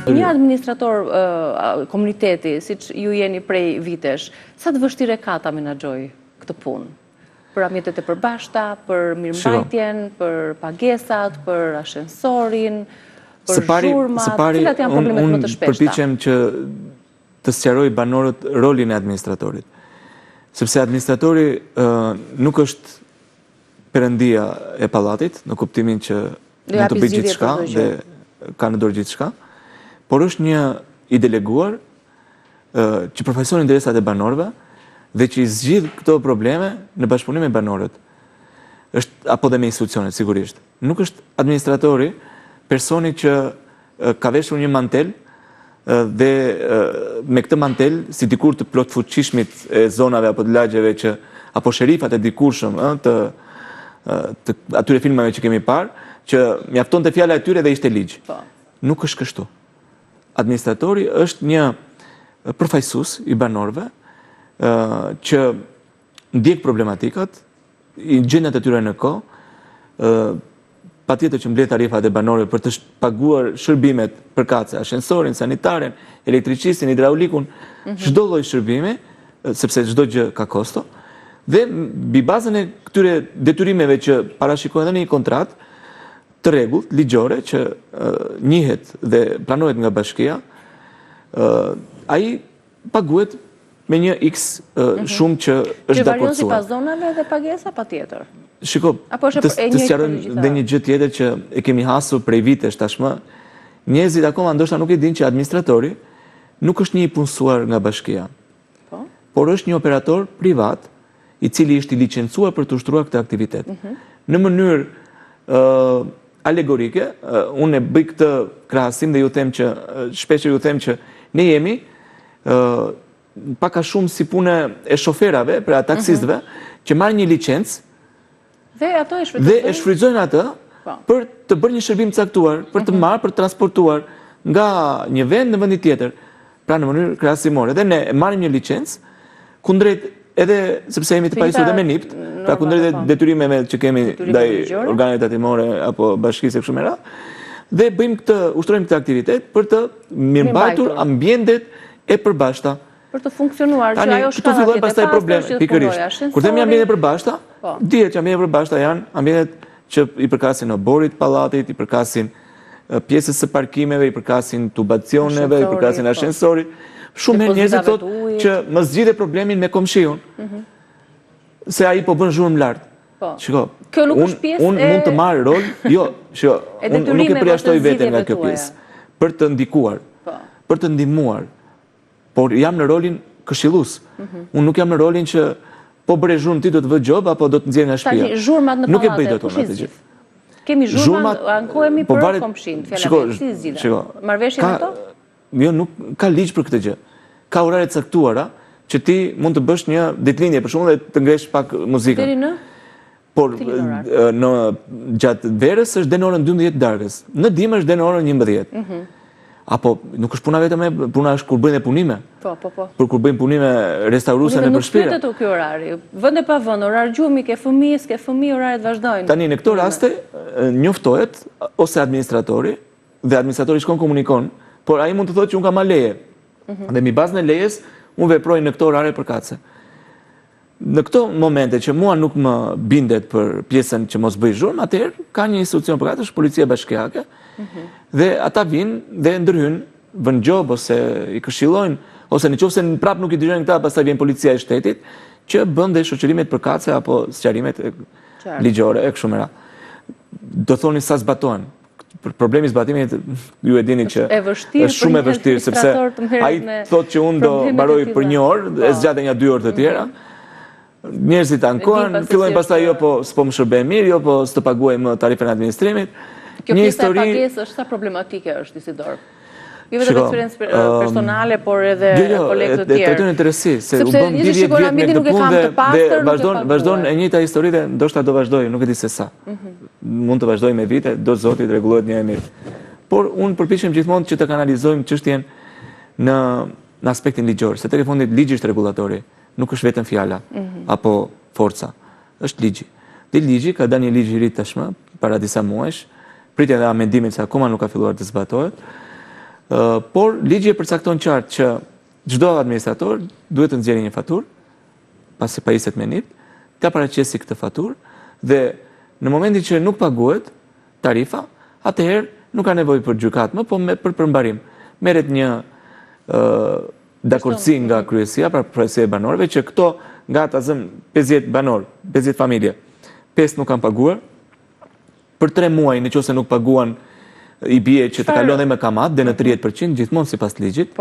Një administrator komuniteti, siç ju jeni prej vitesh, sa të vështirë ka ta menaxhoj këtë punë? Për ambientet e përbashkëta, për mirëmbajtjen, për pagesat, për ashensorin, për zhurmat, cilat janë problemet më të shpeshta? Unë përpiqem që të sqaroj banorët rolin e administratorit. Sepse administratori nuk është perëndia e pallatit, në kuptimin që mund të bëjë gjithçka dhe ka në dorë gjithçka, por është një i deleguar që përfaqëson interesat e banorëve dhe që i zgjidh këto probleme në bashkëpunim me banorët. Apo dhe me institucionet, sigurisht. Nuk është administratori personi që ka veshur një mantel dhe me këtë mantel, si dikur të plot fuqishmit e zonave apo të lagjeve që, apo sherifat e dikurshëm të atyre filmave që kemi parë, që mjafton të fjala e tyre dhe ishte ligj. Nuk është kështu. Administratori është një përfaqësues i banorëve që ndjek problematikat, i gjendet e tyre në kohë, patjetër që mbledh tarifat e banorëve për të paguar shërbimet përkatëse, ashensorin, sanitaren, elektricistin, hidraulikun, çdo lloj shërbimi, sepse çdo gjë ka kosto, dhe mbi bazën e këtyre detyrimeve që parashikohen në një kontratë të rregullt, ligjore, që njihet dhe planohet nga bashkia, ai paguhet me një X shumë që është dakorcuar. Që varion sipas zonave dhe pagesa patjetër. Shiko, të sqarojmë dhe një gjë tjetër që e kemi hasur prej vitesh tashmë, njerëzit akoma ndoshta nuk e dinë që administratori nuk është një i punësuar nga bashkia, por është një operator privat i cili është i licencuar për të ushtruar këtë aktivitet. Në mënyrë alegorike, unë e bëj këtë krahasim dhe ju them që shpesh ju them që ne jemi pak a shumë si punë e shoferave, pra taksistëve, që marrin një licencë dhe e shfrytëzojnë atë për të bërë një shërbim caktuar, për të marrë, për të transportuar nga një vend në vendi tjetër, pra në mënyrë krahasimore. Dhe ne marrim një licencë kundrejt edhe sepse jemi të pajisur dhe me NIPT, pra kundrejt detyrimeve që kemi ndaj organeve tatimore apo bashkisë e kështu me radhë, dhe ushtrojmë këtë aktivitet për të mirëmbajtur ambientet e përbashkëta. Për të funksionuar, që ajo shkallë tjetë e pastër që të punoj ashensorin. Kur themi ambientet e përbashkëta, dihet që ambientet e përbashkëta janë ambientet që i përkasin oborit pallatit, i përkasin pjesës së parkimeve, i përkasin tubacioneve, i përkasin ashensorit. Shumë herë njerëzit thotë që më zgjidhe problemin me komshiun, se ai po bën zhurmë lart. Shiko, unë mund të marr rol, unë nuk e përjashtoj veten nga kjo pjesë, për të ndikuar, për të ndihmuar, por jam në rolin këshillues. Unë nuk jam në rolin që po bëre zhurmë ti do të vë gjob apo do të nxjerr nga shtëpia. Tani zhurmat në nuk e bëj dot unë atë gjë. Kemi zhurmat, ankohemi për komshin, fjala si zgjidhen. Marrveshje me to? Jo, nuk ka ligj për këtë gjë. Ka orare caktuara që ti mund të bësh një ditëlindje për shkakun dhe të ngresh pak muzikën. Deri në? Por në gjatë verës është deri në orën 12 darkës. Në dimër është deri në orën 11. Apo nuk është puna vetëm puna është kur bëjnë punime. Po. Për kur bëjnë punime restauruese në përshpire. Nuk shpirtet ky orari. Vend e pa vend, orar gjumi, ke fëmijë, oraret vazhdojnë. Tani në këto raste njoftohet ose administratori dhe administratori shkon komunikon, por ai mund të thotë që unë kam leje. Dhe mbi bazën e lejes unë veproj në këto orare përkatëse. Në këto momente që mua nuk më bindet për pjesën që mos bëj zhurmë, atëherë ka një institucion përkatësh, policia bashkiake, dhe ata vinë dhe ndërhyjnë, vën gjob ose i këshillojnë, ose nëse prap nuk i dëgjojnë këta, pastaj vjen policia e shtetit që bën dhe shoqërimet përkatëse apo sqarimet ligjore e kështu me radhë. Do thoni sa zbatohen. Problemi i zbatimit ju e dini që është shumë e vështirë sepse ai thotë që unë do mbaroj për 1 orë, e zgjatë një 2 orë të tjera. Njerëzit ankohen, fillojnë pastaj jo po s'po më shërbej mirë, jo po s'të paguaj më tarifën e administrimit. Kjo pjesa e pagesës është sa problematike është, Isidor? Jo vetëm eksperiencë personale, por edhe kolegë të tjerë. Sepse një interessi, se u bën 10 vjet me këtë punë dhe vazhdon e njëjta histori dhe ndoshta do vazhdoj, nuk e di se sa. Mund të vazhdoj me vite, do Zoti të rregullohet një e mirë. Por unë përpiqem gjithmonë që të kanalizojmë çështjen në aspektin ligjor, se tek e fundit ligji është rregullatori, nuk është vetëm fjala apo forca, është ligji. Dhe ligji ka dalë një ligj i ri tashmë para disa muajsh, pritja dhe amendimit se akoma nuk ka filluar të zbatohet, Por ligji e përcakton qartë që çdo administrator duhet të nxjerrë një faturë, pasi pajiset me NIP, ta paraqesi këtë faturë dhe në momentin që nuk paguhet tarifa, atëherë nuk ka nevojë për gjykat më, po për përmbarim. Merret një dakordsi nga kryesia, pra kryesia e banorëve, që këto nga ata 50 banor, 50 familje, 5 nuk kanë paguar, për 3 muaj nëse nuk paguan i bie që të kalon dhe me kamat dhe në 30% gjithmonë sipas ligjit.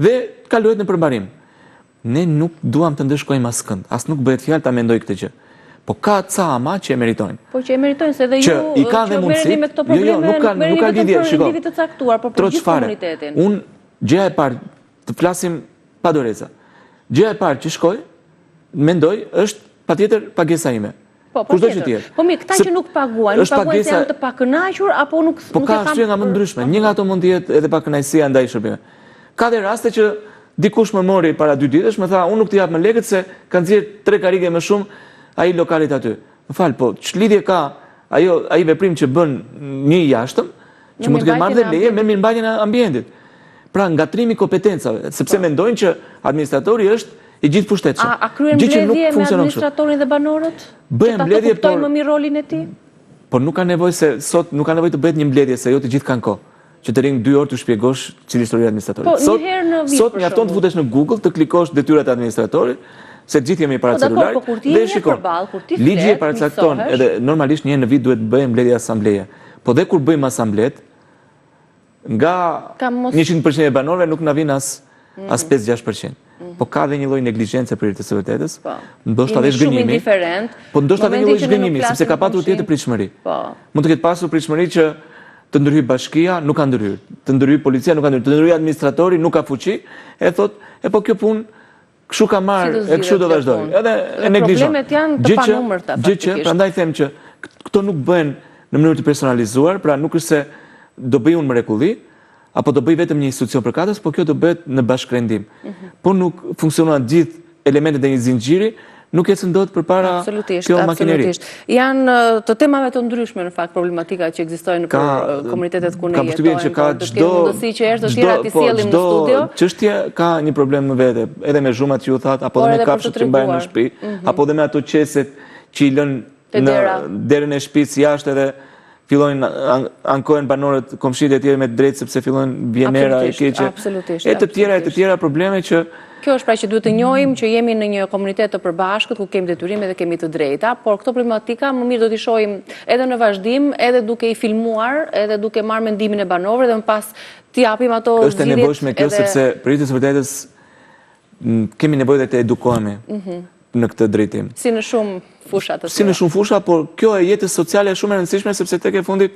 Dhe kalohet në përmbarim. Ne nuk duam të ndëshkojmë askënd, as nuk bëhet fjalë ta mendoj këtë gjë. Po ka ca ama që e meritojnë. Po që e meritojnë se dhe ju që merreni me këto probleme, merreni vetëm për individ të caktuar, por për gjithë komunitetin. Unë gjëja e parë, të flasim pa doreza. Gjëja e parë që shkoj, mendoj është patjetër pagesa ime. Po patjetër. Po mi, këta që nuk paguajnë se janë të pakënaqur apo nuk Po ka arsye nga më ndryshme. Një nga ato mund të jetë edhe pakënaqësia ndaj shërbimeve. Ka dhe raste që dikush më mori para 2 ditësh, më tha, unë nuk t'i jap më lekët se kanë nxjerr 3 karige më shumë ai lokalit aty. Më fal, po ç'lidhje ka ai veprim që bën një jashtëm, që mund të ketë marrë dhe leje me mirëmbajtjen e ambientit. Pra ngatrimi kompetencave, sepse mendojnë që administratori është i gjithë pushtetshëm. A kryen mbledhje me administratorin dhe banorët? Bëjmë mbledhje, por kuptojnë më mirë rolin e tij? Por nuk ka nevojë se sot nuk ka nevojë të bëhet një mbledhje se jo të gjithë kanë kohë. Që të rinë 2 orë të shpjegosh cili është rolia e administratorit. Po, një herë në vit. Sot mjafton të futesh në Google, të klikosh detyrat e administratorit, se gjithë jemi para celularit dhe shikon. Ligji e paracakton, edhe normalisht një herë në vit duhet bëjmë mbledhje asambleje. Po dhe kur bëjmë asamblet, nga 100% e banorëve nuk na vin as 5-6%. Po ka dhe një lloj neglizhence për të vërtetës. Ndoshta dhe zhgënjimi. Po ndoshta dhe një lloj zhgënjimi, sepse ka patur tjetër pritshmëri. Mund të ketë pasur pritshmëri që të ndërhyj bashkia, nuk ka ndërhyr. Të ndërhyj policia, nuk ka ndërhyr. Të ndërhyj administratori, nuk ka fuqi. E thot, po kjo punë kështu ka marrë, e kështu do vazhdoj. Edhe e neglizhon. Problemet janë të panumërta faktikisht. Prandaj them që këto nuk bëhen në mënyrë të personalizuar, pra nuk është se do bëj unë mrekulli, apo do bëj vetëm një institucion përkatës, po kjo do bëhet në bashkërendim. Po nuk funksionon gjithë elementet e një zinxhiri, nuk ecën dot përpara kjo makineri. Absolutisht. Janë të temave të ndryshme në fakt problematika që ekzistojnë për komunitetet ku ne jetojmë. Ka çdo mundësi që është të tjera ti sjellim në studio. Çështja ka një problem më vete, edhe me zhumat që ju thatë, apo edhe me kafshët që mbajnë në shtëpi, apo edhe me ato qeset që i lënë në derën e shtëpisë jashtë edhe fillojnë ankohen banorët komshitë e tjerë me drejtë sepse fillojnë vjenera e keqe. E të tjera probleme që kjo është pra që duhet të njohim që jemi në një komunitet të përbashkët ku kemi detyrime dhe kemi të drejta, por këto problematika më mirë do t'i shohim edhe në vazhdim, edhe duke i filmuar, edhe duke marrë mendimin e banorëve dhe më pas t'i japim ato zgjidhjet. Është e nevojshme kjo sepse për të vërtetës kemi nevojë të edukohemi në këtë drejtim. Si në shumë fusha të tjera. Si në shumë fusha, por kjo e jetës sociale është shumë e rëndësishme sepse tek e fundit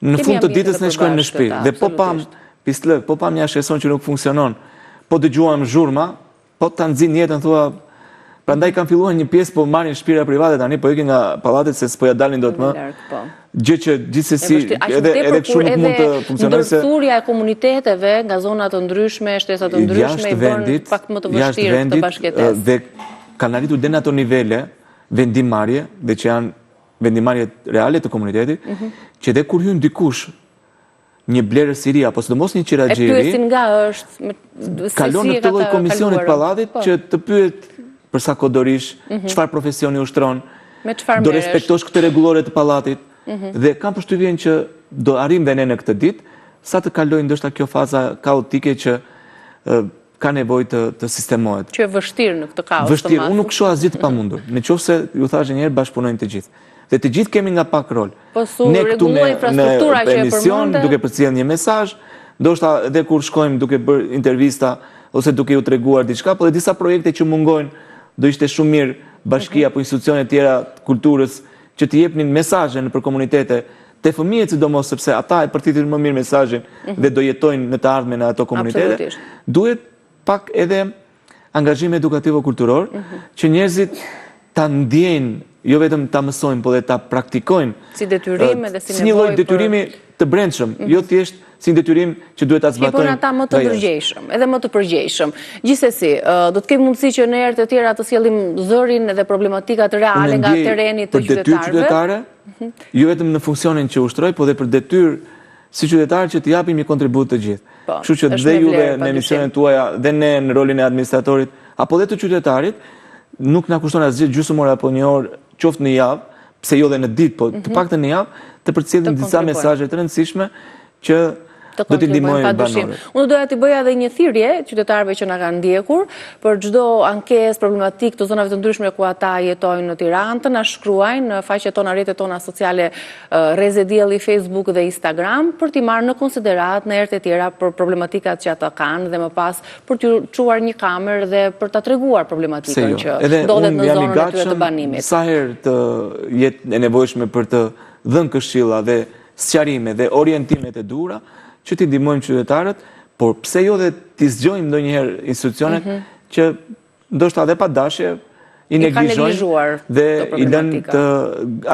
në fund të ditës ne shkojmë në shtëpi dhe po pam pislëk, po pam një asheson që nuk funksionon. Po dëgjuam zhurma, po ta nxin jetën thua, prandaj kanë filluar një pjesë po marrin shtëpira private tani, po ikin nga pallatet se s'po ja dalin dot më. Gjë që gjithsesi edhe kështu nuk mund të funksionojë se ndërthurja e komuniteteve nga zona të ndryshme, shtesa të ndryshme i bën pak më të vështirë të bashkëtesë. Dhe kanë arritur deri në ato nivele vendimmarrje, dhe që janë vendimmarrje reale të komunitetit, që dhe kur hyn dikush një blerë siri, apo sidomos një qiraxhiri. E pyesin nga është, kalon në këtë lloj komisionit pallatit që të pyet për sa kodorish, çfarë profesioni ushtron, do respektosh këtë rregullore të pallatit, dhe kam përshtypjen që do arrim dhe ne në këtë ditë, sa të kalojë ndoshta kjo faza kaotike që ka nevojë të sistemohet. Që e vështirë në këtë kaos. Vështirë, unë nuk shoh asgjë të pamundur. Nëse ju thashë një herë bashkëpunojnë të gjithë. Dhe të gjithë kemi nga pak rol. Ne këtu në emision, duke përcjellë një mesazh, ndoshta edhe kur shkojmë duke bërë intervista ose duke ju treguar diçka, po dhe disa projekte që mungojnë, do ishte shumë mirë bashkia apo institucione tjera të kulturës që të jepnin mesazhe nëpër komunitete, te fëmijët sidomos sepse ata e përfitojnë më mirë mesazhin dhe do jetojnë në të ardhmen në ato komunitete. Duhet pak edhe angazhim edukativo-kulturor që njerëzit ta ndjejnë, jo vetëm ta mësojnë, po dhe ta praktikojnë. Si detyrim edhe si nevojë. Si një lloj detyrimi të brendshëm, jo thjesht si një detyrim që duhet ta zbatojnë. Kemi ata më të ndërgjegjshëm, edhe më të përgjegjshëm. Gjithsesi, do të kemi mundësi që në herë të tjera të sjellim zërin edhe problematikat reale nga tereni të qytetarëve. Për detyrë qytetare, jo vetëm në funksionin që ushtroj, po dhe për detyrë si qytetarë që të japim një kontribut të gjithë. Kështu që është dhe me juve vlerë, në padyshim. emisionin tuaja dhe ne në rolin e administratorit, apo dhe të qytetarit, nuk na kushton asgjë gjysmore apo një orë qoftë në javë, pse jo dhe në ditë, po të paktën në javë, të përcjellim disa mesazhe të rëndësishme që do t'i ndihmojnë banorët. Unë doja t'i bëja edhe një thirrje qytetarëve që na kanë ndjekur për çdo ankesë, problematik të zonave të ndryshme ku ata jetojnë në Tiranë, të na shkruajnë në faqet tona, rrjetet tona sociale, Reze Dielli, Facebook dhe Instagram, për t'i marrë në konsiderat në herët e tjera për problematikat që ata kanë dhe më pas për t'ju çuar një kamerë dhe për ta treguar problematikën që ndodhet në zonën e tyre të banimit. Sa herë të jetë e nevojshme për të dhënë këshilla dhe sqarime dhe orientimet e duhura, që t'i ndihmojmë qytetarët, por pse jo dhe t'i zgjojmë ndonjëherë institucionet që ndoshta edhe pa dashje i neglizhojnë dhe i lënë të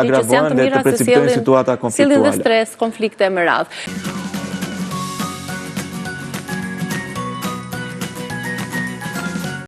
agravohen dhe të precipitojnë situata konfliktuale. Sillin dhe stres, konflikte me radhë.